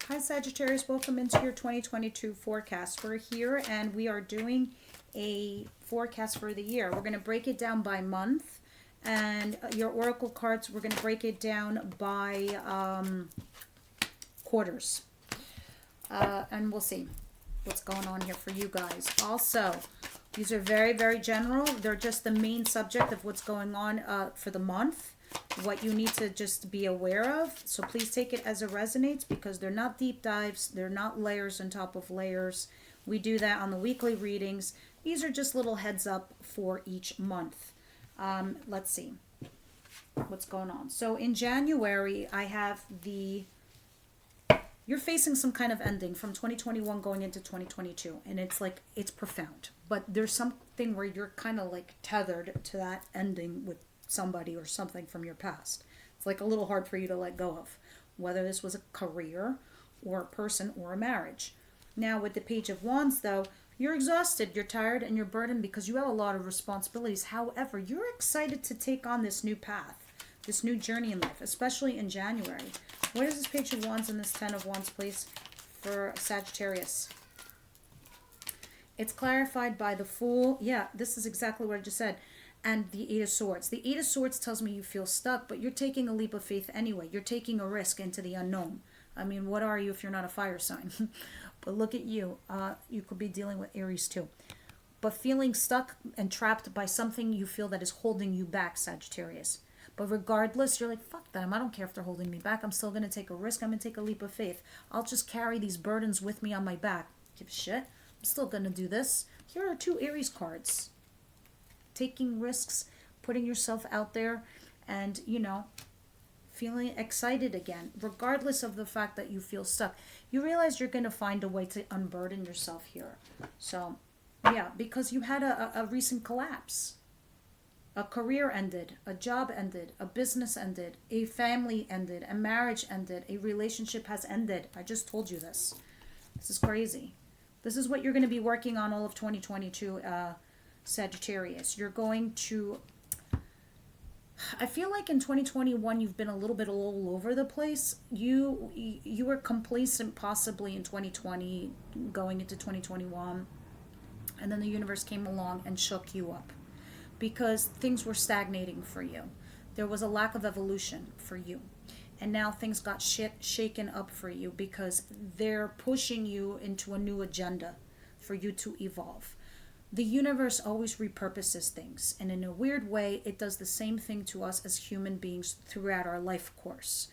Hi Sagittarius, welcome into your 2022 forecast. We're here and we are doing a forecast for the year. We're going to break it down by month, and your oracle cards, we're going to break it down by quarters. And we'll see what's going on here for you guys. Also, these are very, very general. They're just the main subject of what's going on for the month, what you need to just be aware of. So please take it as it resonates, because they're not deep dives. They're not layers on top of layers. We do that on the weekly readings. These are just little heads up for each month. Let's see what's going on. So in January, I have you're facing some kind of ending from 2021 going into 2022. And it's like, it's profound. But there's something where you're kind of like tethered to that ending with somebody or something from your past. It's like a little hard for you to let go of, whether this was a career or a person or a marriage. Now with the Page of Wands though, you're exhausted, you're tired, and you're burdened because you have a lot of responsibilities. However, you're excited to take on this new path, this new journey in life, especially in January. What is this Page of Wands and this Ten of Wands, please, for Sagittarius? It's clarified by the Fool. Yeah, this is exactly what I just said. And the Eight of Swords. The Eight of Swords tells me you feel stuck, but you're taking a leap of faith anyway. You're taking a risk into the unknown. I mean, what are you if you're not a fire sign? But look at you. You could be dealing with Aries too. But feeling stuck and trapped by something you feel that is holding you back, Sagittarius. But regardless, you're like, fuck them. I don't care if they're holding me back. I'm still going to take a risk. I'm going to take a leap of faith. I'll just carry these burdens with me on my back. Give a shit. I'm still going to do this. Here are two Aries cards. Taking risks, putting yourself out there, and, you know, feeling excited again, regardless of the fact that you feel stuck. You realize you're going to find a way to unburden yourself here. So, yeah, because you had a recent collapse. A career ended, a job ended, a business ended, a family ended, a marriage ended, a relationship has ended. I just told you this. This is crazy. This is what you're going to be working on all of 2022, Sagittarius. You're going to, I feel like in 2021 you've been a little bit all over the place. You were complacent possibly in 2020 going into 2021, and then the universe came along and shook you up because things were stagnating for you. There was a lack of evolution for you, and now things got shaken up for you because they're pushing you into a new agenda for you to evolve. The universe always repurposes things, and in a weird way, it does the same thing to us as human beings throughout our life course.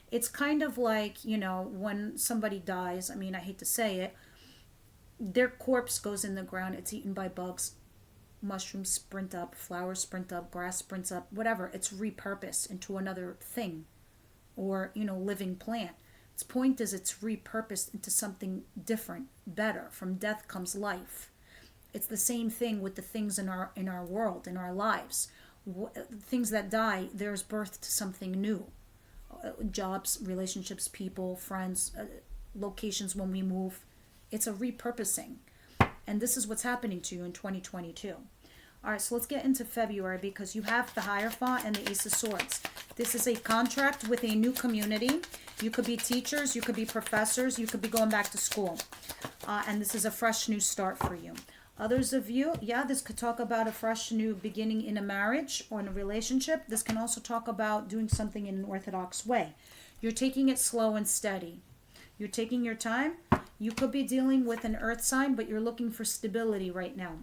It's kind of like, you know, when somebody dies, I mean, I hate to say it, their corpse goes in the ground, it's eaten by bugs, mushrooms sprint up, flowers sprint up, grass sprints up, whatever. It's repurposed into another thing, or, you know, living plant. Its point is it's repurposed into something different, better. From death comes life. It's the same thing with the things in our world, in our lives. Things that die, there's birth to something new. Jobs, relationships, people, friends, locations when we move. It's a repurposing. And this is what's happening to you in 2022. All right, so let's get into February, because you have the Hierophant and the Ace of Swords. This is a contract with a new community. You could be teachers, you could be professors, you could be going back to school. And this is a fresh new start for you. Others of you, yeah, this could talk about a fresh new beginning in a marriage or in a relationship. This can also talk about doing something in an orthodox way. You're taking it slow and steady. You're taking your time. You could be dealing with an earth sign, but you're looking for stability right now.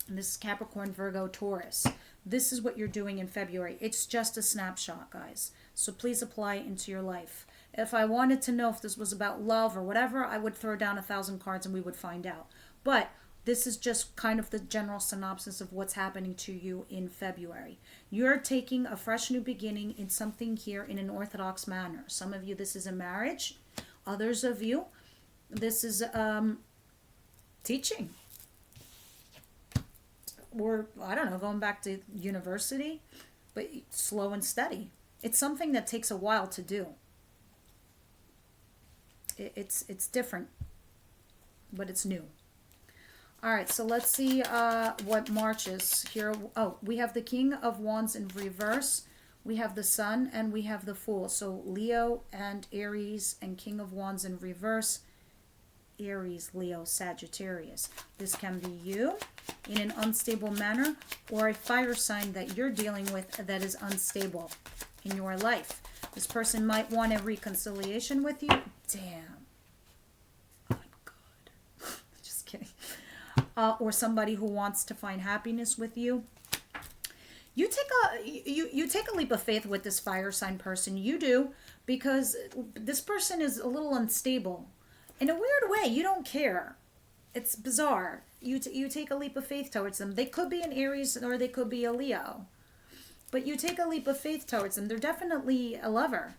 And this is Capricorn, Virgo, Taurus. This is what you're doing in February. It's just a snapshot, guys. So please apply it into your life. If I wanted to know if this was about love or whatever, I would throw down 1,000 cards and we would find out. But this is just kind of the general synopsis of what's happening to you in February. You're taking a fresh new beginning in something here in an orthodox manner. Some of you, this is a marriage. Others of you, this is teaching. Or, I don't know, going back to university, but slow and steady. It's something that takes a while to do. It's different, but it's new. All right, so let's see what March is here. Oh, we have the King of Wands in reverse. We have the Sun and we have the Fool. So Leo and Aries and King of Wands in reverse. Aries, Leo, Sagittarius. This can be you in an unstable manner, or a fire sign that you're dealing with that is unstable in your life. This person might want a reconciliation with you. Damn. Oh, God. Just kidding. Or somebody who wants to find happiness with you. You take a leap of faith with this fire sign person. You do, because this person is a little unstable. In a weird way, you don't care. It's bizarre. You take a leap of faith towards them. They could be an Aries or they could be a Leo. But you take a leap of faith towards them. They're definitely a lover.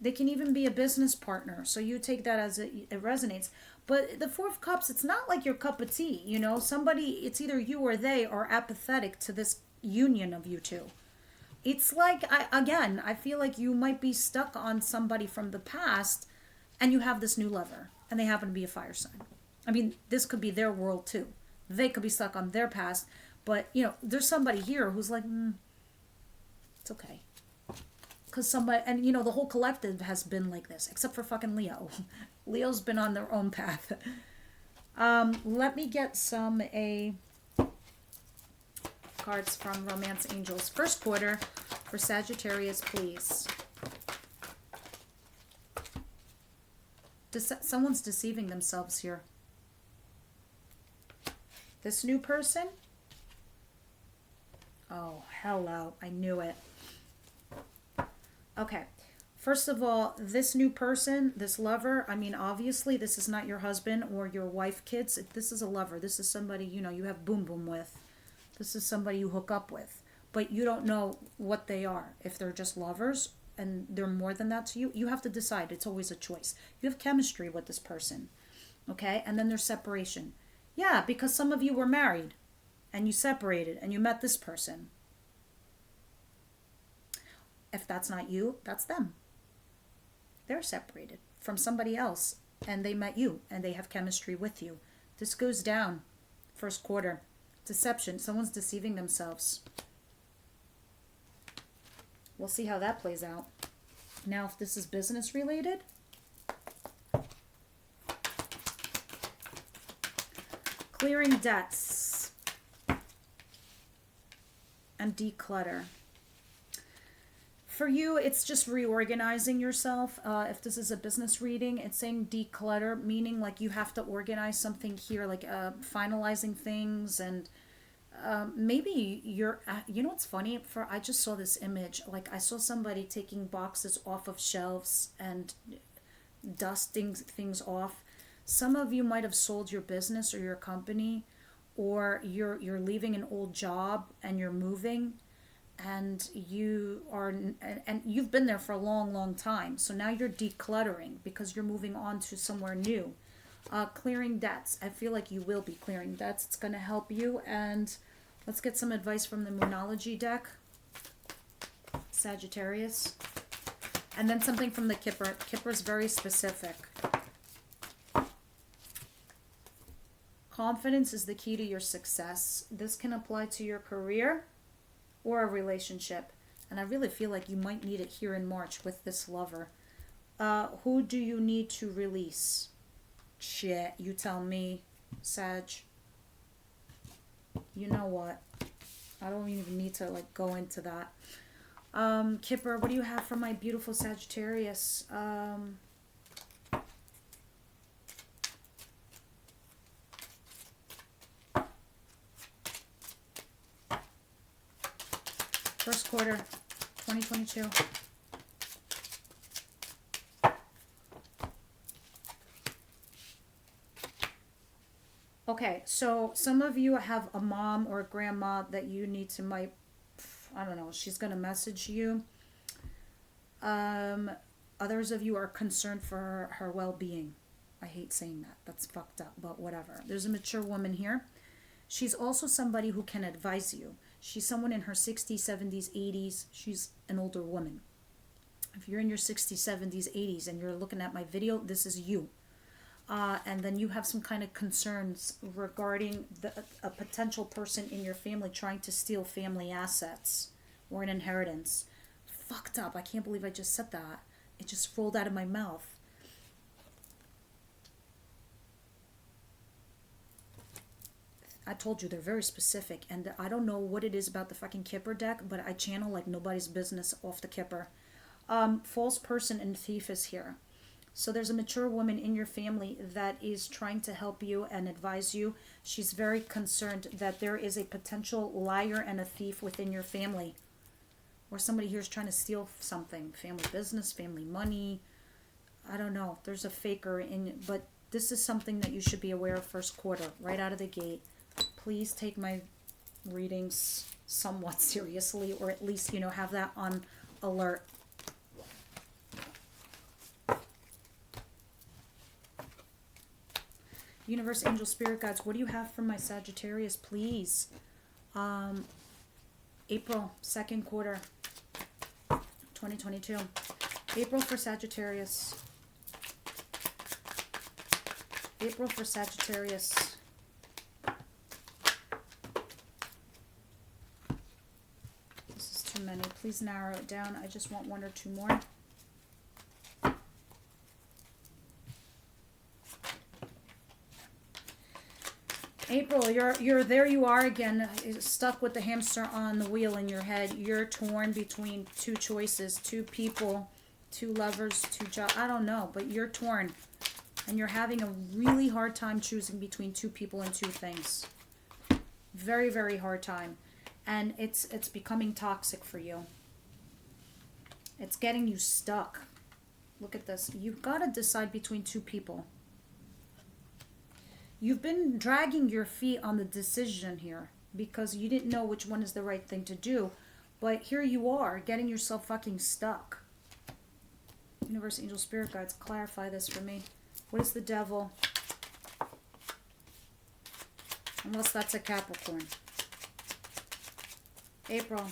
They can even be a business partner. So you take that as it resonates. But the Four of Cups, it's not like your cup of tea. You know, somebody, it's either you or they are apathetic to this union of you two. It's like, I feel like you might be stuck on somebody from the past and you have this new lover and they happen to be a fire sign. I mean, this could be their world too. They could be stuck on their past, but you know, there's somebody here who's like, it's okay. Because somebody, and you know, the whole collective has been like this, except for fucking Leo. Leo's been on their own path. Let me get some cards from Romance Angels. First quarter for Sagittarius, please. Someone's deceiving themselves here. This new person? Oh, hello. I knew it. Okay. First of all, this new person, this lover, I mean, obviously, this is not your husband or your wife, kids. This is a lover. This is somebody, you know, you have boom boom with. This is somebody you hook up with. But you don't know what they are. If they're just lovers and they're more than that to you, you have to decide. It's always a choice. You have chemistry with this person. Okay? And then there's separation. Yeah, because some of you were married and you separated and you met this person. If that's not you, that's them. They're separated from somebody else and they met you and they have chemistry with you. This goes down. First quarter. Deception. Someone's deceiving themselves. We'll see how that plays out. Now, if this is business related, clearing debts and declutter. For you, it's just reorganizing yourself. If this is a business reading, it's saying declutter, meaning like you have to organize something here, like finalizing things, and maybe you're, you know what's funny? I just saw this image, like I saw somebody taking boxes off of shelves and dusting things off. Some of you might have sold your business or your company, or you're leaving an old job and you're moving. And you've been there for a long time. So now you're decluttering because you're moving on to somewhere new. Clearing debts. I feel like you will be clearing debts. It's going to help you. And let's get some advice from the Moonology deck. Sagittarius. And then something from the Kipper. Kipper's very specific. Confidence is the key to your success. This can apply to your career or a relationship. And I really feel like you might need it here in March with this lover. Who do you need to release? Shit, you tell me, Sag. You know what? I don't even need to like go into that. Kipper, what do you have for my beautiful Sagittarius? First quarter, 2022. Okay, so some of you have a mom or a grandma that you need to I don't know, she's going to message you. Others of you are concerned for her well-being. I hate saying that. That's fucked up, but whatever. There's a mature woman here. She's also somebody who can advise you. She's someone in her 60s, 70s, 80s. She's an older woman. If you're in your 60s, 70s, 80s, and you're looking at my video, this is you. And then you have some kind of concerns regarding a potential person in your family trying to steal family assets or an inheritance. fucked up. I can't believe I just said that. It just rolled out of my mouth. I told you they're very specific, and I don't know what it is about the fucking Kipper deck, but I channel like nobody's business off the Kipper. False person and thief is here. So there's a mature woman in your family that is trying to help you and advise you. She's very concerned that there is a potential liar and a thief within your family. Or somebody here is trying to steal something. Family business, family money. I don't know. There's a faker in, but this is something that you should be aware of first quarter, right out of the gate. Please take my readings somewhat seriously, or at least, you know, have that on alert. Universe, angel, spirit guides, what do you have for my Sagittarius, please? April, second quarter, 2022. April for Sagittarius. April for Sagittarius. This is too many. Please narrow it down. I just want one or two more. April, you're there. You are again, stuck with the hamster on the wheel in your head. You're torn between two choices, two people, two lovers, two jobs. I don't know, but you're torn, and you're having a really hard time choosing between two people and two things. Very, very hard time, and it's becoming toxic for you. It's getting you stuck. Look at this. You've got to decide between two people. You've been dragging your feet on the decision here because you didn't know which one is the right thing to do. But here you are, getting yourself fucking stuck. Universe, angel, spirit guides, clarify this for me. What is the devil? Unless that's a Capricorn. April.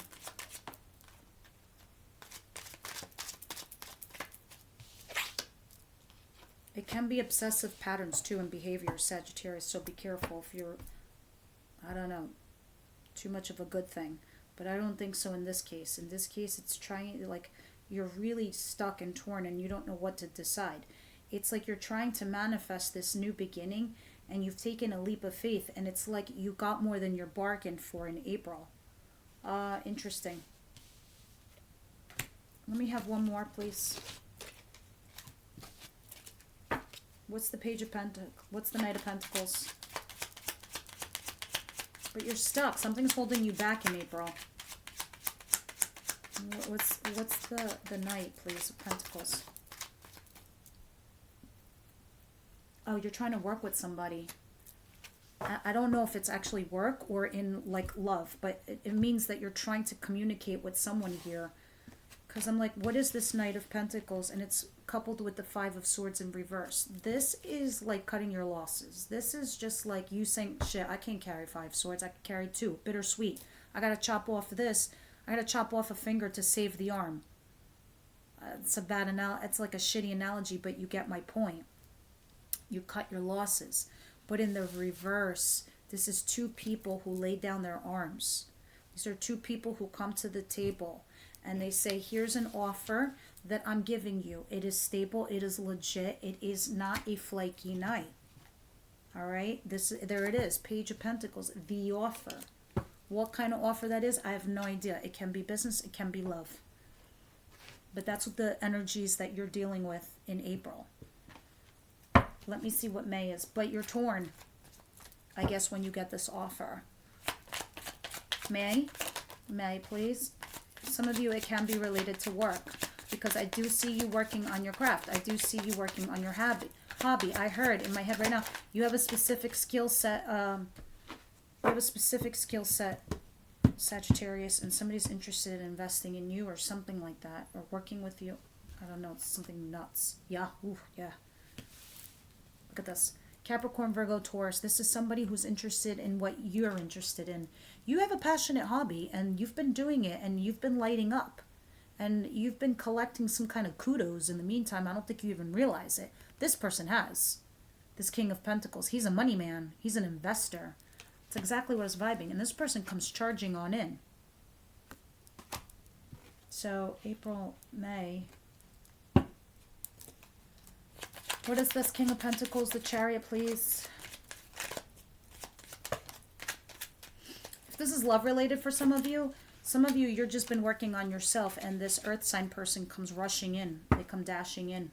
It can be obsessive patterns too in behavior, Sagittarius, so be careful if you're, I don't know, too much of a good thing. But I don't think so in this case. In this case, it's trying, like, you're really stuck and torn and you don't know what to decide. It's like you're trying to manifest this new beginning and you've taken a leap of faith, and it's like you got more than you bargained for in April. Interesting. Let me have one more, please. What's the Page of Pentacles? What's the Knight of Pentacles? But you're stuck. Something's holding you back in April. What's the Knight, please, of Pentacles? Oh, you're trying to work with somebody. I don't know if it's actually work or in, like, love, but it means that you're trying to communicate with someone here. Because I'm like, what is this Knight of Pentacles? And it's coupled with the Five of Swords in reverse. This is like cutting your losses. This is just like you saying, shit, I can't carry 5 swords. I can carry 2. Bittersweet. I got to chop off this. I got to chop off a finger to save the arm. It's a bad analogy. It's like a shitty analogy, but you get my point. You cut your losses. But in the reverse, this is two people who lay down their arms. These are two people who come to the table and they say, here's an offer that I'm giving you. It is stable. It is legit. It is not a flaky knight. All right? There it is. Page of Pentacles. The offer. What kind of offer that is, I have no idea. It can be business. It can be love. But that's what the energies that you're dealing with in April. Let me see what May is. But you're torn, I guess, when you get this offer. May, please. Some of you, it can be related to work, because I do see you working on your craft. I do see you working on your hobby. I heard in my head right now, you have a specific skill set. Sagittarius, and somebody's interested in investing in you or something like that, or working with you. I don't know. It's something nuts. Yeah. Ooh, yeah. Look at this. Capricorn, Virgo, Taurus. This is somebody who's interested in what you're interested in. You have a passionate hobby and you've been doing it and you've been lighting up. And you've been collecting some kind of kudos in the meantime. I don't think you even realize it. This person has. This King of Pentacles. He's a money man. He's an investor. It's exactly what I was vibing. And this person comes charging on in. So April, May. What is this King of Pentacles, the Chariot, please? If this is love related for some of you, you've just been working on yourself, and this earth sign person comes rushing in. They come dashing in.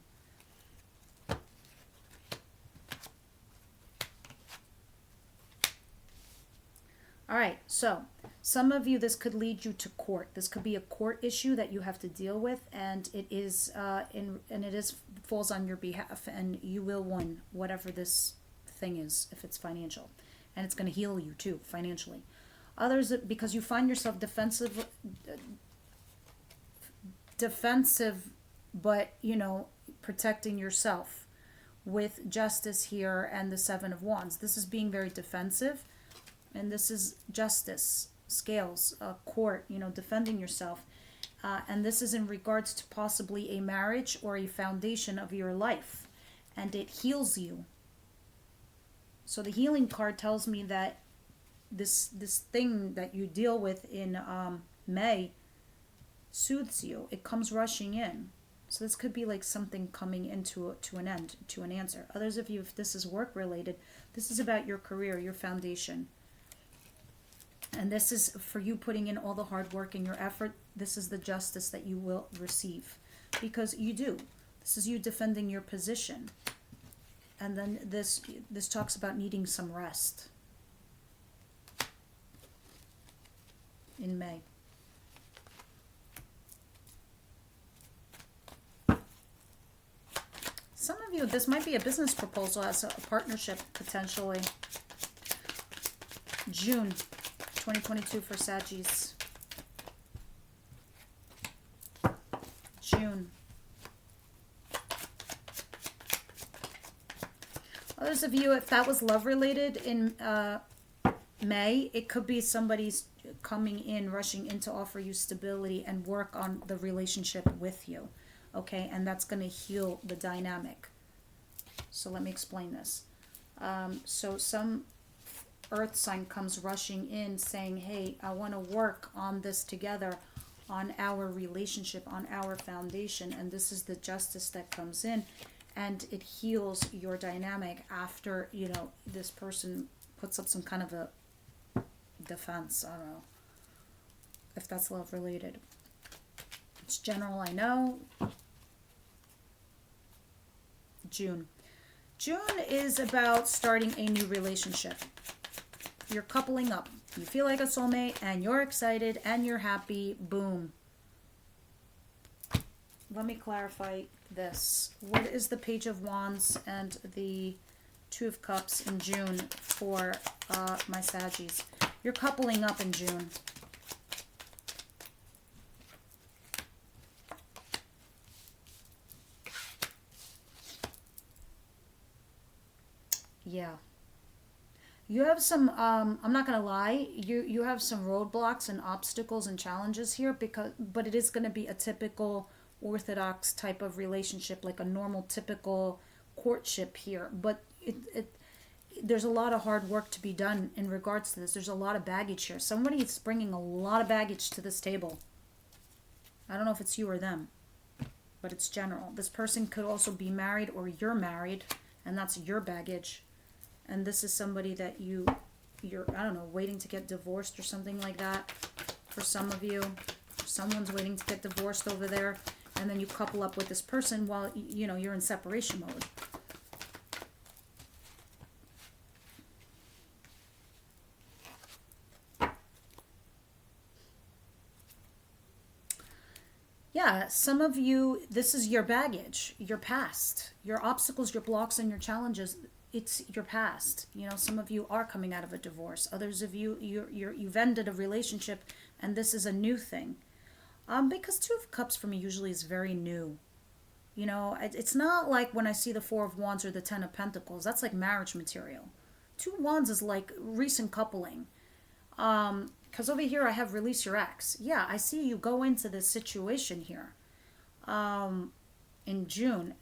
All right, so some of you, this could lead you to court. This could be a court issue that you have to deal with, and it is falls on your behalf, and you will win whatever this thing is, if it's financial, and it's going to heal you too financially. Others, because you find yourself defensive, but protecting yourself with Justice here and the Seven of Wands. This is being very defensive, and this is Justice, Scales, court, defending yourself. And this is in regards to possibly a marriage or a foundation of your life, and it heals you. So the healing card tells me that this thing that you deal with in May soothes you. It comes rushing in. So this could be like something coming into an end, to an answer. Others of you, if this is work related, this is about your career, your foundation. And this is for you putting in all the hard work and your effort. This is the justice that you will receive, because you do. This is you defending your position. And then this talks about needing some rest in May. Some of you, this might be a business proposal as a partnership potentially. June 2022 for Saggies. June. Others of you, if that was love related in May, it could be somebody's coming in, rushing in to offer you stability and work on the relationship with you. Okay, and that's going to heal the dynamic. So let me explain this. So some earth sign comes rushing in saying, hey, I want to work on this together, on our relationship, on our foundation. And this is the justice that comes in, and it heals your dynamic after, this person puts up some kind of a defense. I don't know if that's love related. It's general, I know. June. June is about starting a new relationship. You're coupling up. You feel like a soulmate, and you're excited, and you're happy. Boom. Let me clarify this. What is the Page of Wands and the Two of Cups in June for my Saggies? You're coupling up in June. Yeah. You have some, I'm not going to lie, you have some roadblocks and obstacles and challenges here, but it is going to be a typical orthodox type of relationship, like a normal, typical courtship here. But there's a lot of hard work to be done in regards to this. There's a lot of baggage here. Somebody is bringing a lot of baggage to this table. I don't know if it's you or them, but it's general. This person could also be married, or you're married, and that's your baggage. And this is somebody that you're, I don't know, waiting to get divorced or something like that. For some of you, someone's waiting to get divorced over there. And then you couple up with this person while, you're in separation mode. Yeah, some of you, this is your baggage, your past, your obstacles, your blocks, and your challenges. It's your past. Some of you are coming out of a divorce. Others of you, you've ended a relationship, and this is a new thing. Because Two of Cups for me usually is very new. It's not like when I see the Four of Wands or the Ten of Pentacles. That's like marriage material. Two of Wands is like recent coupling. Because over here I have release your ex. Yeah, I see you go into this situation here in June,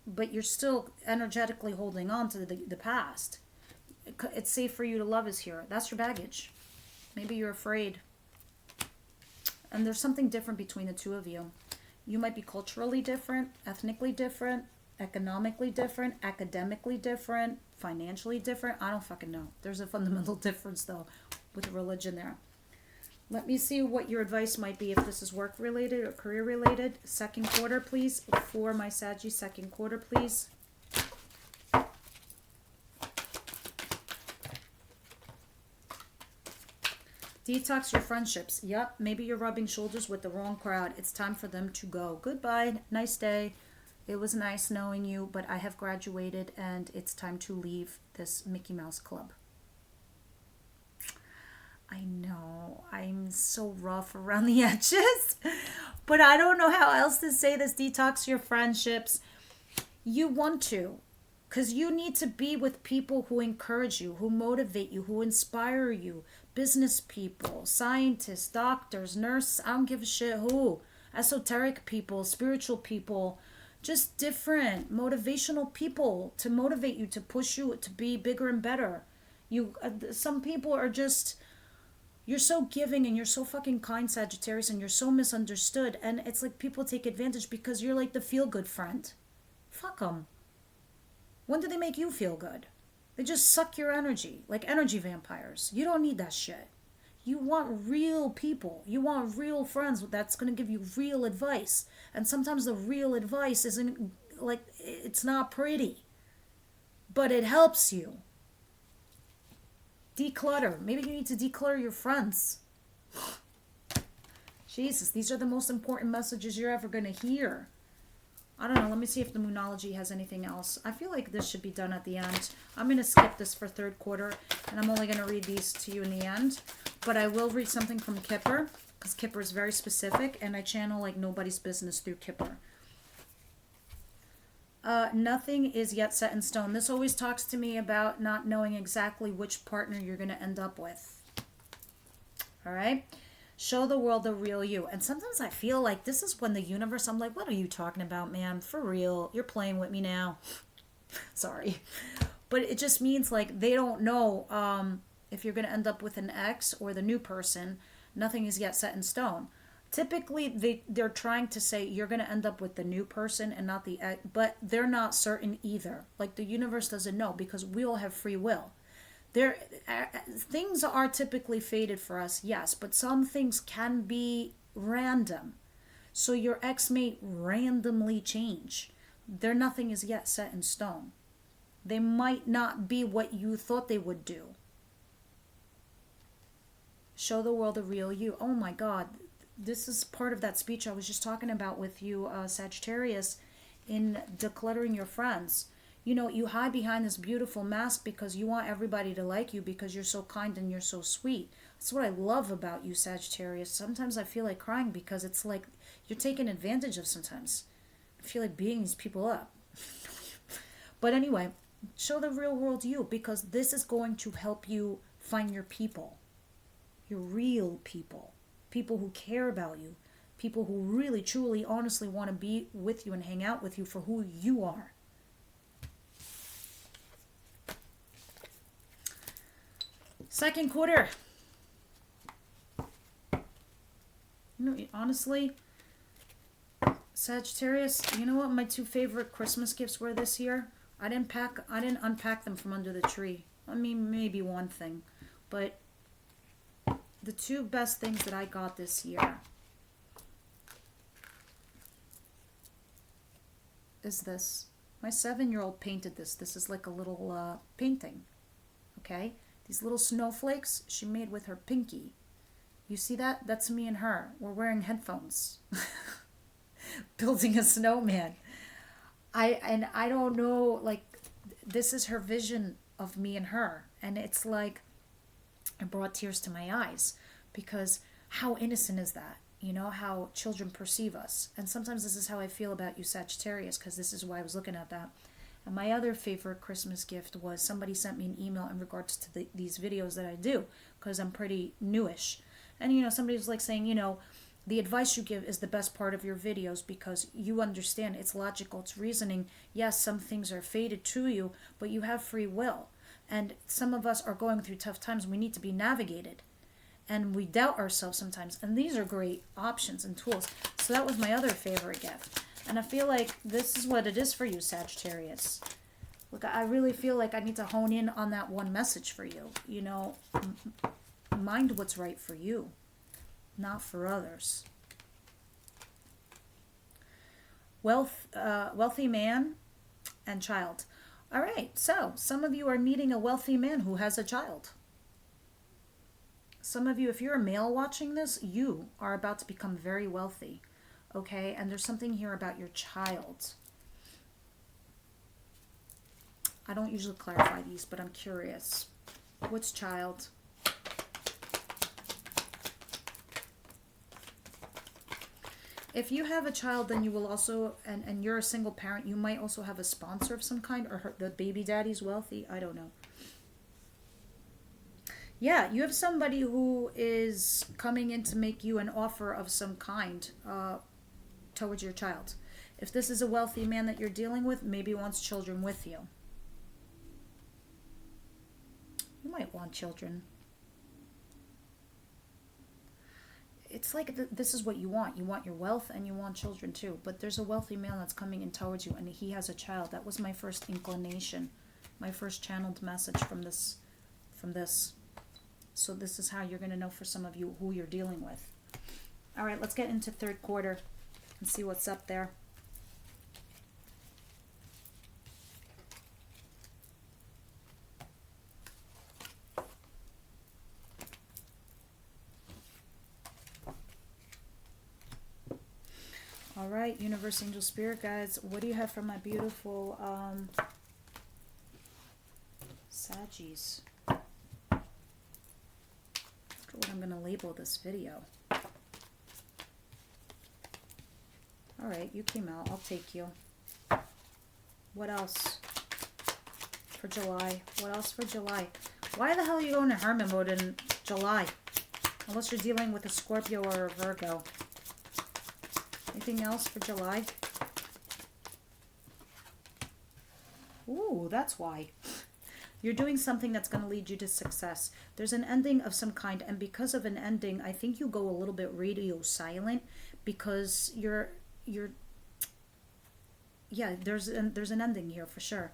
but you're still energetically holding on to the past. It's safe for you to love is here. That's your baggage. Maybe you're afraid. And there's something different between the two of you. You might be culturally different, ethnically different, economically different, academically different, financially different. I don't fucking know. There's a fundamental difference, though, with religion there. Let me see what your advice might be if this is work related or career related. Second quarter, please. For my Saggy, second quarter, please. Detox your friendships. Yep, maybe you're rubbing shoulders with the wrong crowd. It's time for them to go. Goodbye. Nice day. It was nice knowing you, but I have graduated and it's time to leave this Mickey Mouse Club. I know, I'm so rough around the edges, but I don't know how else to say this. Detox your friendships. You want to, because you need to be with people who encourage you, who motivate you, who inspire you. Business people, scientists, doctors, nurses, I don't give a shit who. Esoteric people, spiritual people, just different motivational people to motivate you, to push you to be bigger and better. Some people are just, you're so giving and you're so fucking kind, Sagittarius, and you're so misunderstood. And it's like people take advantage because you're like the feel-good friend. Fuck them. When do they make you feel good? They just suck your energy, like energy vampires. You don't need that shit. You want real people. You want real friends that's going to give you real advice. And sometimes the real advice isn't, like, it's not pretty. But it helps you. Declutter. Maybe you need to declutter your friends. Jesus, these are the most important messages you're ever going to hear. I don't know. Let me see if the Moonology has anything else. I feel like this should be done at the end. I'm going to skip this for third quarter, and I'm only going to read these to you in the end. But I will read something from Kipper, because Kipper is very specific, and I channel like nobody's business through Kipper. Nothing is yet set in stone. This always talks to me about not knowing exactly which partner you're going to end up with. All right? Show the world the real you. And sometimes I feel like this is when the universe, I'm like, what are you talking about, man? For real. You're playing with me now. Sorry. But it just means like they don't know if you're going to end up with an ex or the new person. Nothing is yet set in stone. Typically, they're trying to say you're going to end up with the new person and not the ex, but they're not certain either. Like the universe doesn't know because we all have free will. Things are typically fated for us, yes, but some things can be random. So your ex may randomly change. Nothing is yet set in stone. They might not be what you thought they would do. Show the world the real you. Oh my God. This is part of that speech I was just talking about with you, Sagittarius, in decluttering your friends. You know, you hide behind this beautiful mask because you want everybody to like you because you're so kind and you're so sweet. That's what I love about you, Sagittarius. Sometimes I feel like crying because it's like you're taken advantage of sometimes. I feel like beating these people up. But anyway, show the real world you because this is going to help you find your people. Your real people. People who care about you. People who really, truly, honestly want to be with you and hang out with you for who you are. Second quarter. You know, honestly, Sagittarius, you know what my two favorite Christmas gifts were this year? I didn't unpack them from under the tree. I mean, maybe one thing. But the two best things that I got this year is this. My 7-year-old painted this. This is like a little painting. Okay? These little snowflakes she made with her pinky. You see that? That's me and her. We're wearing headphones. Building a snowman. I don't know, like, this is her vision of me and her. And it's like, it brought tears to my eyes. Because how innocent is that? You know, how children perceive us. And sometimes this is how I feel about you, Sagittarius, because this is why I was looking at that. And my other favorite Christmas gift was somebody sent me an email in regards to these videos that I do, because I'm pretty newish. And, you know, somebody was like saying, you know, the advice you give is the best part of your videos because you understand it's logical, it's reasoning. Yes, some things are fated to you, but you have free will. And some of us are going through tough times. We need to be navigated. And we doubt ourselves sometimes. And these are great options and tools. So that was my other favorite gift. And I feel like this is what it is for you, Sagittarius. Look, I really feel like I need to hone in on that one message for you. You know, mind what's right for you, not for others. Wealthy man and child. All right, so some of you are meeting a wealthy man who has a child. Some of you, if you're a male watching this, you are about to become very wealthy, okay? And there's something here about your child. I don't usually clarify these, but I'm curious. What's child? If you have a child, then you will also, and you're a single parent, you might also have a sponsor of some kind, or the baby daddy's wealthy. I don't know. Yeah, you have somebody who is coming in to make you an offer of some kind towards your child. If this is a wealthy man that you're dealing with, maybe wants children with you. You might want children. It's like this is what you want. You want your wealth and you want children too. But there's a wealthy man that's coming in towards you and he has a child. That was my first inclination, my first channeled message from this. So this is how you're going to know for some of you who you're dealing with. All right, let's get into third quarter and see what's up there. All right, Universe, Angel, Spirit Guides, what do you have for my beautiful Saggies? What I'm going to label this video. All right, you came out. I'll take you. What else for July? What else for July? Why the hell are you going to Hermit mode in July? Unless you're dealing with a Scorpio or a Virgo. Anything else for July? Ooh, that's why. You're doing something that's going to lead you to success. There's an ending of some kind, and because of an ending, I think you go a little bit radio silent because yeah, there's an ending here for sure.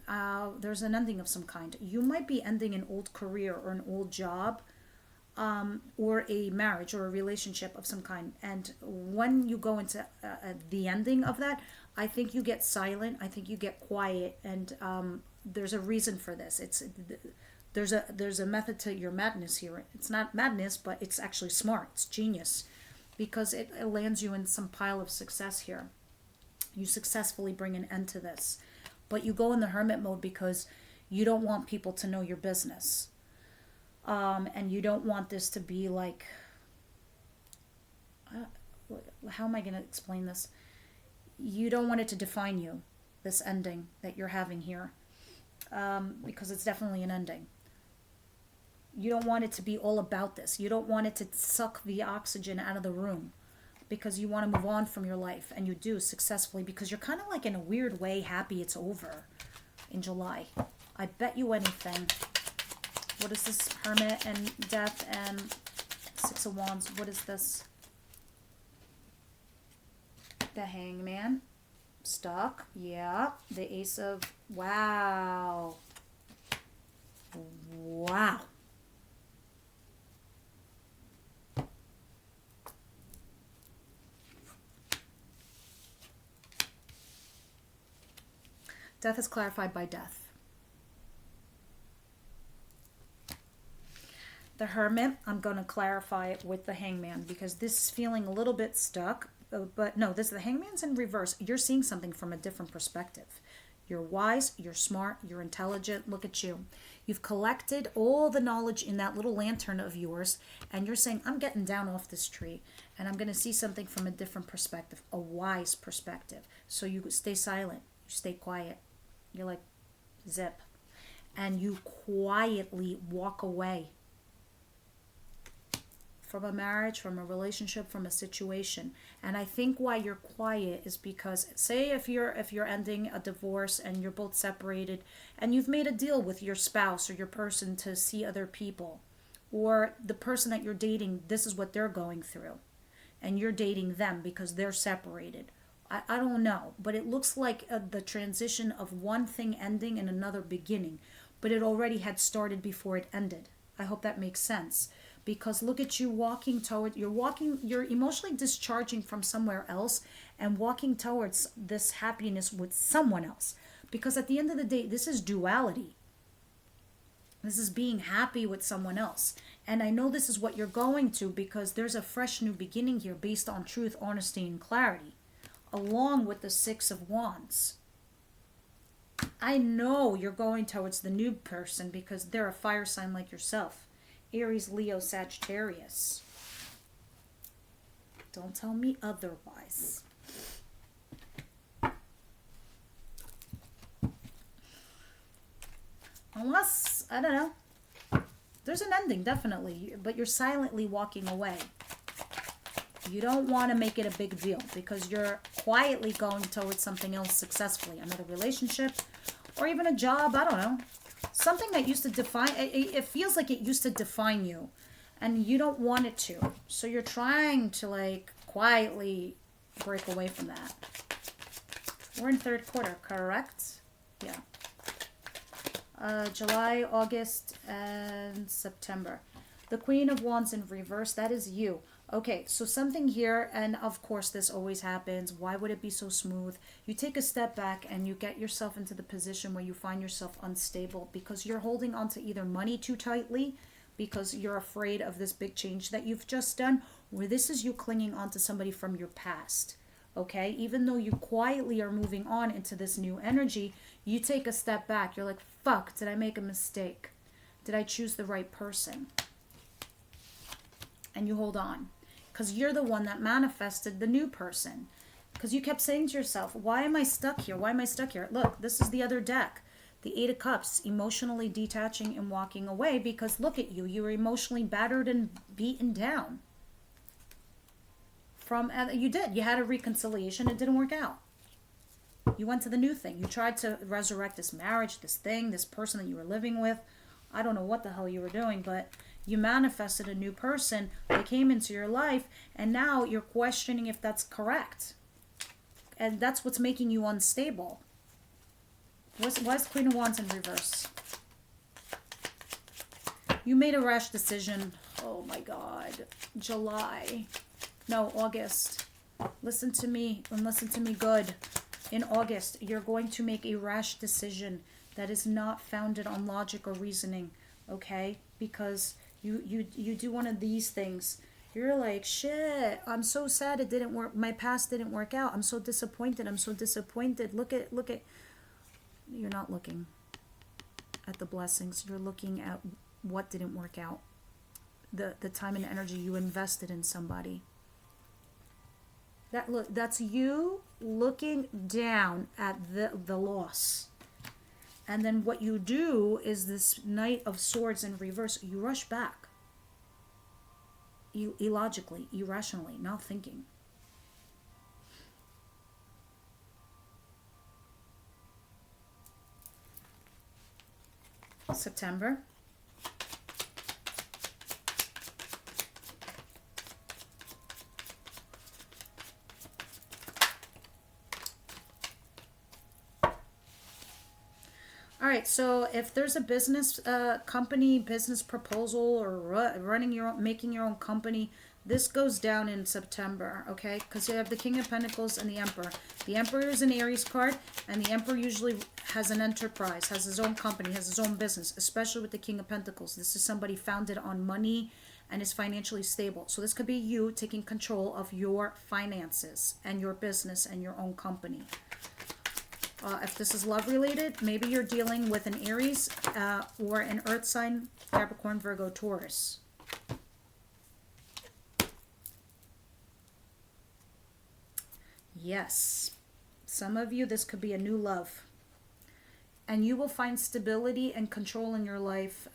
There's an ending of some kind. You might be ending an old career or an old job, or a marriage or a relationship of some kind. And when you go into the ending of that, I think you get silent. I think you get quiet, and there's a reason for this. There's a method to your madness here. It's not madness, but it's actually smart. It's genius, because it lands you in some pile of success here. You successfully bring an end to this, but you go in the hermit mode because you don't want people to know your business, and you don't want this to be like. How am I going to explain this? You don't want it to define you. This ending that you're having here. Because it's definitely an ending. You don't want it to be all about this. You don't want it to suck the oxygen out of the room, because you want to move on from your life, and you do successfully, because you're kind of like in a weird way happy it's over in July. I bet you anything. What is this? Hermit and Death and Six of Wands. What is this? The Hangman. Stuck. Yeah. The Ace of... Wow. Wow. Death is clarified by death. The Hermit, I'm going to clarify it with the Hangman, because this is feeling a little bit stuck. But no, the Hangman's in reverse. You're seeing something from a different perspective. You're wise, you're smart, you're intelligent. Look at you. You've collected all the knowledge in that little lantern of yours, and you're saying, I'm getting down off this tree, and I'm going to see something from a different perspective, a wise perspective. So you stay silent, you stay quiet. You're like, zip. And you quietly walk away from a marriage, from a relationship, from a situation. And I think why you're quiet is because, say if you're ending a divorce and you're both separated and you've made a deal with your spouse or your person to see other people, Or the person that you're dating, this is what they're going through. And you're dating them because they're separated. I don't know. But it looks like the transition of one thing ending and another beginning. But it already had started before it ended. I hope that makes sense. Because look at you walking toward, you're emotionally discharging from somewhere else and walking towards this happiness with someone else. Because at the end of the day, this is duality. This is being happy with someone else. And I know this is what you're going to, because there's a fresh new beginning here based on truth, honesty, and clarity, along with the Six of Wands. I know you're going towards the new person because they're a fire sign like yourself. Aries, Leo, Sagittarius. Don't tell me otherwise. Unless, I don't know, there's an ending, definitely, but you're silently walking away. You don't want to make it a big deal because you're quietly going towards something else successfully, another relationship, or even a job, I don't know. Something that used to define, it feels like it used to define you, and you don't want it to. So you're trying to, like, quietly break away from that. We're in third quarter, correct? Yeah. July, August, and September. The Queen of Wands in reverse, that is you. Okay, so something here, and of course this always happens. Why would it be so smooth? You take a step back and you get yourself into the position where you find yourself unstable because you're holding on to either money too tightly because you're afraid of this big change that you've just done, or this is you clinging on to somebody from your past. Okay, even though you quietly are moving on into this new energy, you take a step back. You're like, fuck, did I make a mistake? Did I choose the right person? And you hold on. Because you're the one that manifested the new person. Because you kept saying to yourself, why am I stuck here? Why am I stuck here? Look, this is the other deck. The Eight of Cups, emotionally detaching and walking away because look at you. You were emotionally battered and beaten down. You had a reconciliation. It didn't work out. You went to the new thing. You tried to resurrect this marriage, this thing, this person that you were living with. I don't know what the hell you were doing, but you manifested a new person. They came into your life, and now you're questioning if that's correct. And that's what's making you unstable. Why is Queen of Wands in reverse? You made a rash decision. Oh my God. July. No, August. Listen to me and listen to me good. In August, you're going to make a rash decision that is not founded on logic or reasoning, okay? Because you do one of these things. You're like, shit, I'm so sad it didn't work. My past didn't work out. I'm so disappointed. I'm so disappointed. Look at. You're not looking at the blessings. You're looking at what didn't work out. The time and energy you invested in somebody. That's you looking down at the loss. And then what you do is this Knight of Swords in reverse. You rush back. You illogically, irrationally, not thinking. September. All right, so if there's a business company, business proposal, or running your own, making your own company, this goes down in September, okay? Because you have the King of Pentacles and the Emperor. The Emperor is an Aries card, and the Emperor usually has an enterprise, has his own company, has his own business, especially with the King of Pentacles. This is somebody founded on money and is financially stable. So this could be you taking control of your finances and your business and your own company. If this is love related, maybe you're dealing with an Aries or an Earth sign, Capricorn, Virgo, Taurus. Yes, some of you, this could be a new love. And you will find stability and control in your life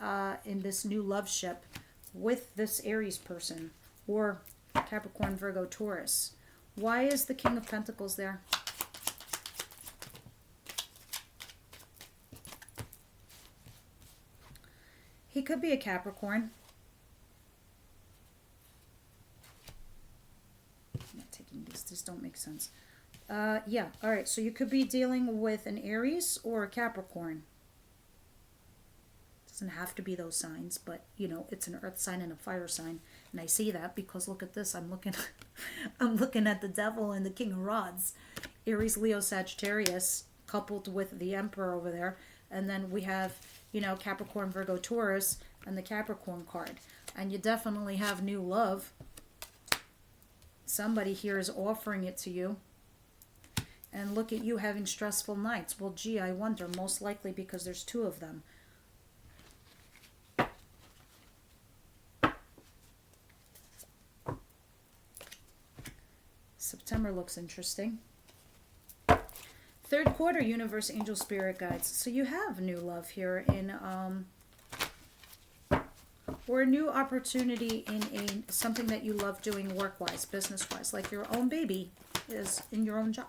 in this new love ship with this Aries person or Capricorn, Virgo, Taurus. Why is the King of Pentacles there? He could be a Capricorn. makes sense. Yeah, all right. So you could be dealing with an Aries or a Capricorn. Doesn't have to be those signs, but you know, it's an earth sign and a fire sign. And I say that because look at this. I'm looking I'm looking at the devil and the king of rods. Aries, Leo, Sagittarius coupled with the emperor over there. And then we have, you know, Capricorn, Virgo, Taurus and the Capricorn card. And you definitely have new love. Somebody here is offering it to you. And look at you having stressful nights. Well, gee, I wonder. Most likely because there's two of them. September looks interesting. Third quarter, universe, angel, spirit guides. So you have new love here in, or a new opportunity in something that you love doing work-wise, business-wise, like your own baby is in your own job.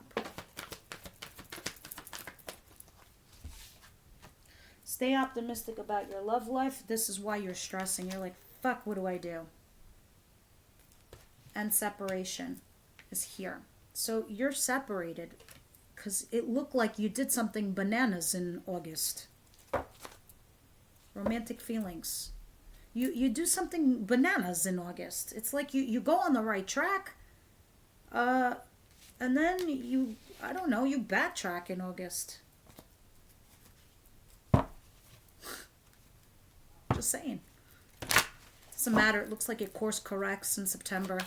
Stay optimistic about your love life. This is why you're stressing. You're like, fuck, what do I do? And separation is here. So you're separated because it looked like you did something bananas in August. Romantic feelings. You do something bananas in August. It's like you go on the right track. And then you backtrack in August. Just saying. Doesn't matter. It looks like it course corrects in September.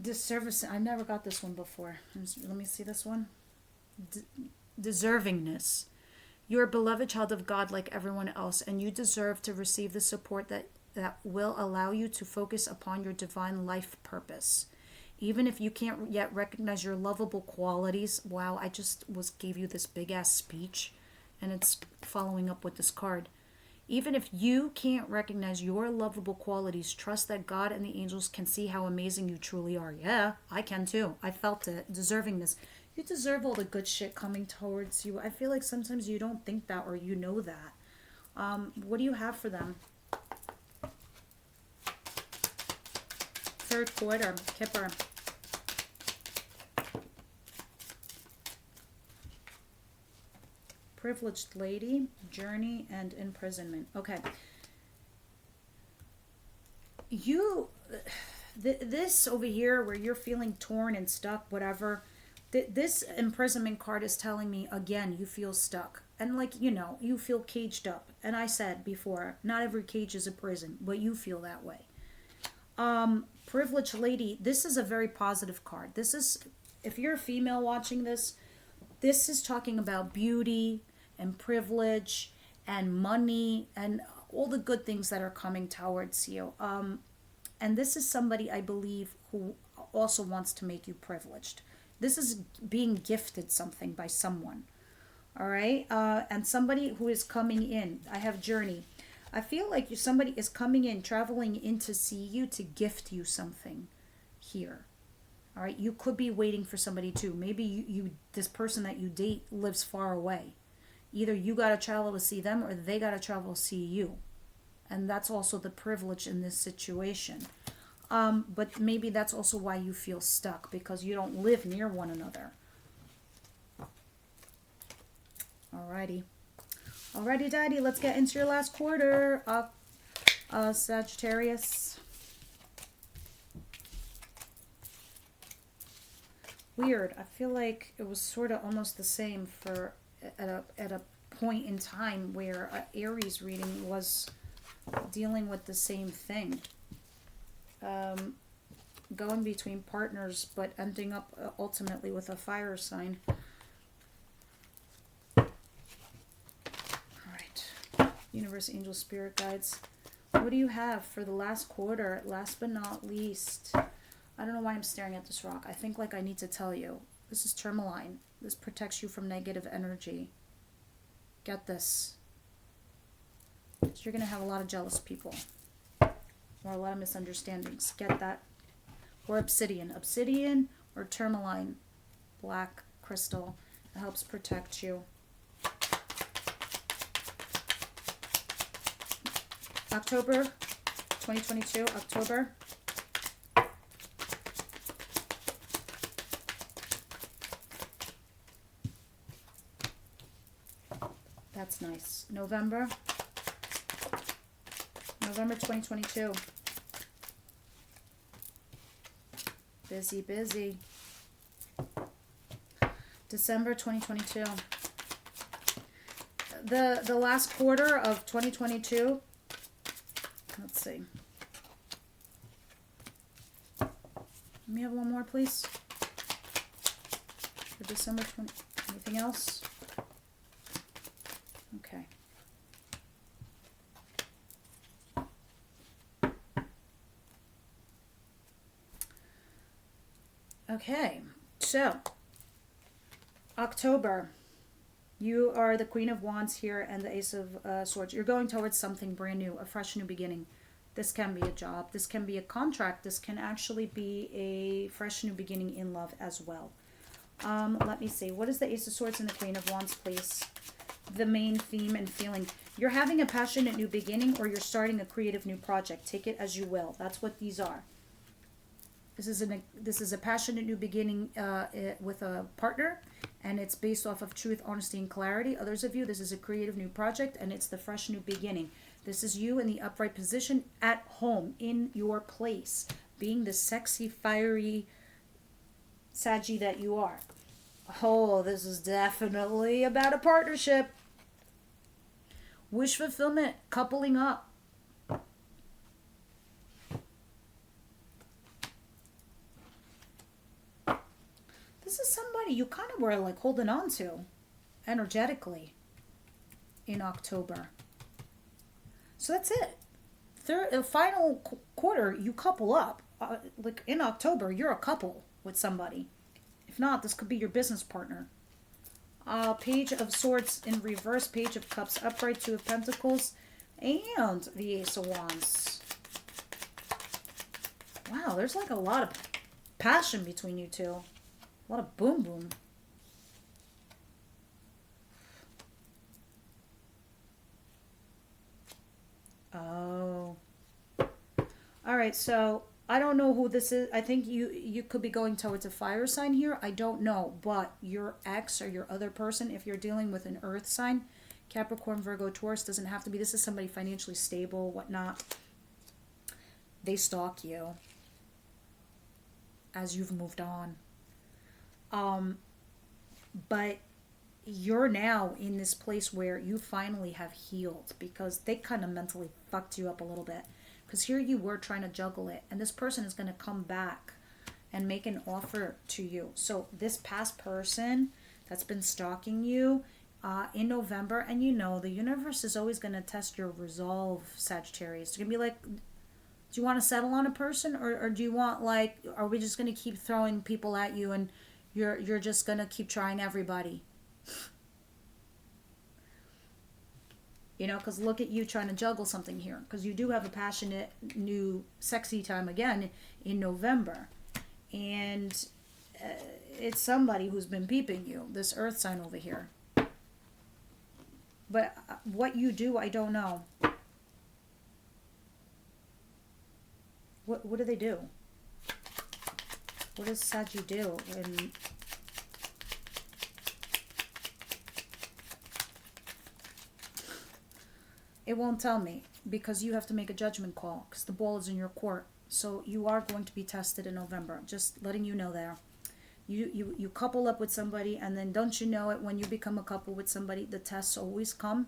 Disservice. I never got this one before. Let me see this one. Deservingness. You're a beloved child of God like everyone else, and you deserve to receive the support that will allow you to focus upon your divine life purpose. Even if you can't yet recognize your lovable qualities. Wow, I just gave you this big ass speech, and it's following up with this card. Even if you can't recognize your lovable qualities, trust that God and the angels can see how amazing you truly are. Yeah, I can too. I felt it. Deservingness. You deserve all the good shit coming towards you. I feel like sometimes you don't think that or you know that. What do you have for them? Third quarter, Kipper. Privileged lady, journey, and imprisonment. Okay. This over here where you're feeling torn and stuck, whatever, this imprisonment card is telling me, again, you feel stuck. And like, you know, you feel caged up. And I said before, not every cage is a prison, but you feel that way. Privileged lady, this is a very positive card. This is, if you're a female watching this is talking about beauty and privilege and money and all the good things that are coming towards you. And this is somebody, I believe, who also wants to make you privileged. This is being gifted something by someone. All right? And somebody who is coming in. I have journey. I feel like somebody is coming in, traveling in to see you, to gift you something here. All right? You could be waiting for somebody too. Maybe you this person that you date lives far away. Either you got to travel to see them or they got to travel to see you. And that's also the privilege in this situation. But maybe that's also why you feel stuck, because you don't live near one another. Alrighty. Alrighty, Daddy, let's get into your last quarter. Sagittarius. Weird. I feel like it was sort of almost the same for at a point in time where Aries reading was dealing with the same thing. Going between partners, but ending up ultimately with a fire sign. Alright. Universe, angel, spirit guides. What do you have for the last quarter? Last but not least. I don't know why I'm staring at this rock. I think like I need to tell you. This is tourmaline. This protects you from negative energy. Get this. So you're going to have a lot of jealous people. Or a lot of misunderstandings. Get that. Or obsidian. Obsidian or tourmaline. Black crystal. It helps protect you. October 2022, October. That's nice. November 2022. Busy, busy. December 2022. The last quarter of 2022. Let's see. Let me have one more, please. For December 20. Anything else? Okay. Okay, so October, you are the Queen of Wands here and the Ace of Swords. You're going towards something brand new, a fresh new beginning. This can be a job, this can be a contract, this can actually be a fresh new beginning in love as well. Let me see, what is the Ace of Swords and the Queen of Wands, please? The main theme and feeling. You're having a passionate new beginning, or you're starting a creative new project. Take it as you will. That's what these are. This is a passionate new beginning with a partner, and it's based off of truth, honesty, and clarity. Others of you, this is a creative new project, and it's the fresh new beginning. This is you in the upright position at home, in your place, being the sexy, fiery Saggy that you are. Oh, this is definitely about a partnership. Wish fulfillment, coupling up. This is somebody you kind of were like holding on to energetically in October. So that's it. Final quarter, you couple up. Like in October, you're a couple with somebody. If not, this could be your business partner. Page of Swords in reverse, Page of Cups upright, Two of Pentacles, and the Ace of Wands. Wow, there's like a lot of passion between you two. A lot of boom boom. Oh. All right, so I don't know who this is. I think you could be going towards a fire sign here. I don't know, but your ex or your other person, if you're dealing with an earth sign, Capricorn, Virgo, Taurus, doesn't have to be. This is somebody financially stable, whatnot. They stalk you as you've moved on. But you're now in this place where you finally have healed, because they kind of mentally fucked you up a little bit. Because here you were trying to juggle it, and this person is going to come back and make an offer to you. So this past person that's been stalking you in November, and you know the universe is always going to test your resolve, Sagittarius. It's going to be like, do you want to settle on a person, or do you want, like, are we just going to keep throwing people at you and you're just going to keep trying everybody? You know, because look at you trying to juggle something here. Because you do have a passionate, new, sexy time again in November. And it's somebody who's been peeping you. This earth sign over here. But what you do, I don't know. What do they do? What does Saggy do? And it won't tell me, because you have to make a judgment call, because the ball is in your court. So you are going to be tested in November. Just letting you know there. You couple up with somebody, and then don't you know it, when you become a couple with somebody, the tests always come.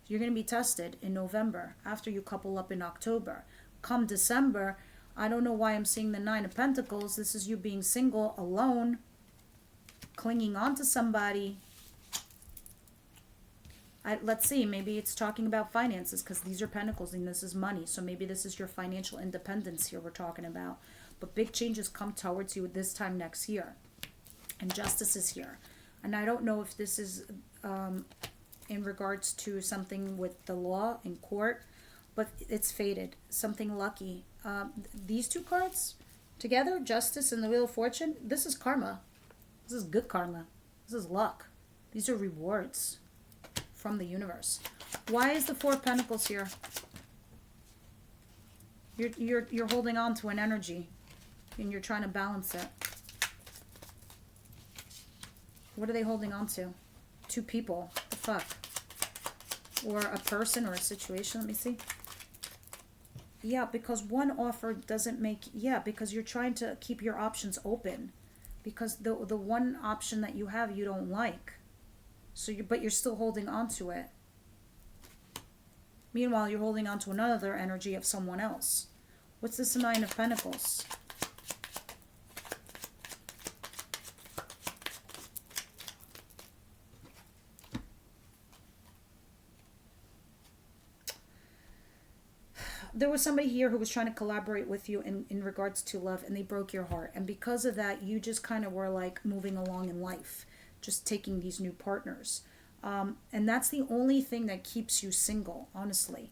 You're going to be tested in November after you couple up in October. Come December, I don't know why I'm seeing the Nine of Pentacles. This is you being single, alone, clinging on to somebody. Let's see, maybe it's talking about finances, because these are pentacles and this is money. So maybe this is your financial independence here we're talking about. But big changes come towards you this time next year. And justice is here. And I don't know if this is in regards to something with the law in court, but it's fated. Something lucky. These two cards together, Justice and the Wheel of Fortune, this is karma. This is good karma. This is luck. These are rewards from the universe. Why is the Four of Pentacles here? You're holding on to an energy, and you're trying to balance it. What are they holding on to? Two people. What the fuck? Or a person or a situation. Let me see. Yeah, because one offer doesn't make... Yeah, because you're trying to keep your options open. Because the one option that you have, you don't like. So but you're still holding on to it. Meanwhile, you're holding on to another energy of someone else. What's this Nine of Pentacles? There was somebody here who was trying to collaborate with you in regards to love, and they broke your heart. And because of that, you just kind of were like moving along in life, just taking these new partners. And that's the only thing that keeps you single, honestly.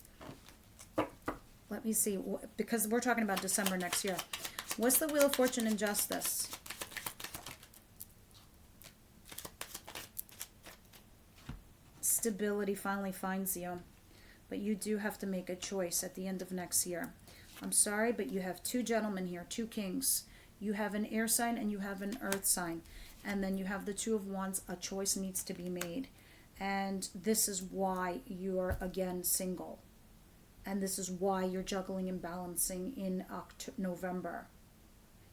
Let me see, because we're talking about December next year. What's the Wheel of Fortune and Justice? Stability finally finds you. But you do have to make a choice at the end of next year. I'm sorry, but you have two gentlemen here, two kings. You have an air sign and you have an earth sign. And then you have the Two of Wands. A choice needs to be made. And this is why you're, again, single. And this is why you're juggling and balancing in November.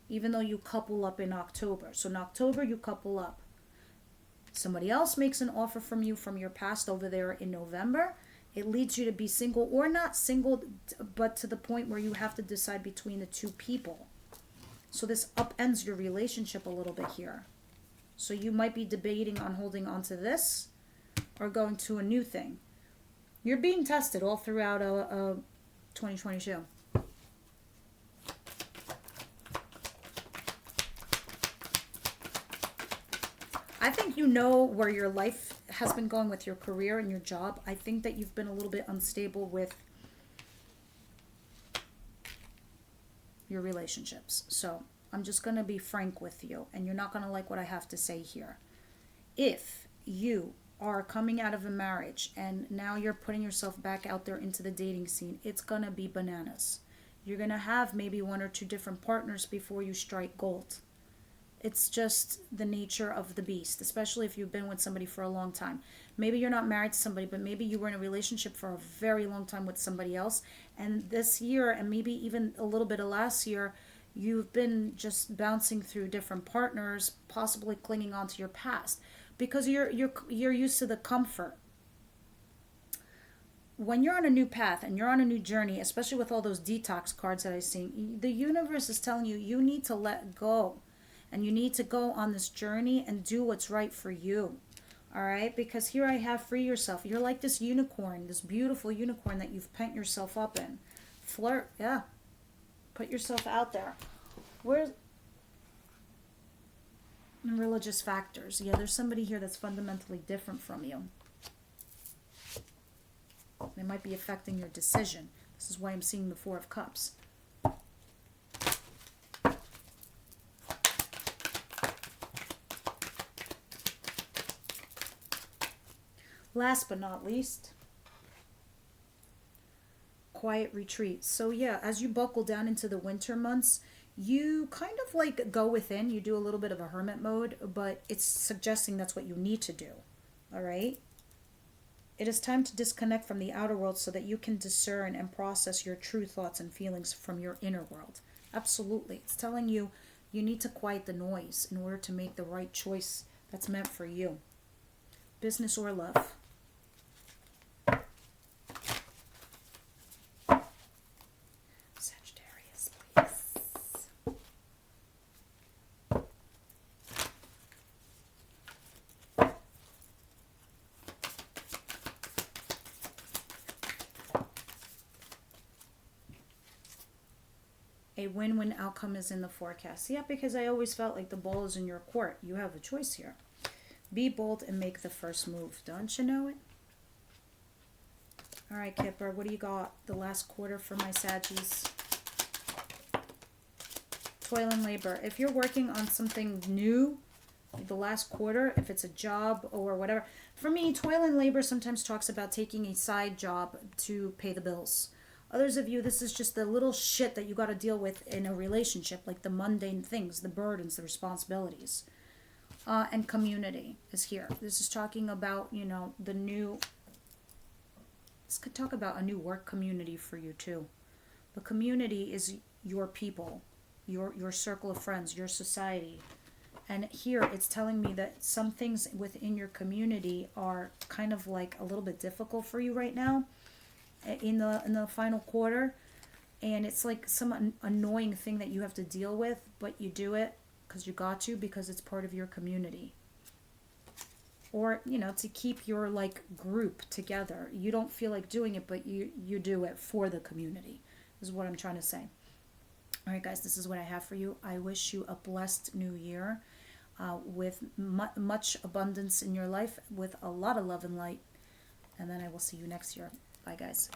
Even though you couple up in October. So in October, you couple up. Somebody else makes an offer from you from your past over there in November. It leads you to be single, or not single, but to the point where you have to decide between the two people. So this upends your relationship a little bit here. So you might be debating on holding on to this or going to a new thing. You're being tested all throughout 2022. I think you know where your life has been going with your career and your job. I think that you've been a little bit unstable with your relationships. So I'm just going to be frank with you, and you're not going to like what I have to say here. If you are coming out of a marriage and now you're putting yourself back out there into the dating scene, it's going to be bananas. You're going to have maybe one or two different partners before you strike gold. It's just the nature of the beast, especially if you've been with somebody for a long time. Maybe you're not married to somebody, but maybe you were in a relationship for a very long time with somebody else. And this year, and maybe even a little bit of last year, you've been just bouncing through different partners, possibly clinging on to your past. Because you're used to the comfort. When you're on a new path and you're on a new journey, especially with all those detox cards that I've seen, the universe is telling you, you need to let go. And you need to go on this journey and do what's right for you. All right? Because here I have free yourself. You're like this unicorn, this beautiful unicorn that you've pent yourself up in. Flirt, yeah. Put yourself out there. Where's religious factors? Yeah, there's somebody here that's fundamentally different from you. They might be affecting your decision. This is why I'm seeing the Four of Cups. Last but not least, quiet retreat. So yeah, as you buckle down into the winter months, you kind of like go within. You do a little bit of a hermit mode, but it's suggesting that's what you need to do. All right? It is time to disconnect from the outer world so that you can discern and process your true thoughts and feelings from your inner world. Absolutely. It's telling you you need to quiet the noise in order to make the right choice that's meant for you. Business or love. Sagittarius, please. A win-win outcome is in the forecast. Yeah, because I always felt like the ball is in your court. You have a choice here. Be bold and make the first move. Don't you know it? All right, Kipper, what do you got? The last quarter for my Saggies. Toil and labor. If you're working on something new, the last quarter, if it's a job or whatever. For me, toil and labor sometimes talks about taking a side job to pay the bills. Others of you, this is just the little shit that you got to deal with in a relationship, like the mundane things, the burdens, the responsibilities. And community is here. This is talking about, you know, the new... This could talk about a new work community for you too. The community is your people, your circle of friends, your society. And here it's telling me that some things within your community are kind of like a little bit difficult for you right now in the final quarter. And it's like some annoying thing that you have to deal with, but you do it because you got to, because it's part of your community. Or, you know, to keep your like group together. You don't feel like doing it, but you do it for the community, is what I'm trying to say. All right, guys, this is what I have for you. I wish you a blessed new year with much abundance in your life, with a lot of love and light. And then I will see you next year. Bye, guys.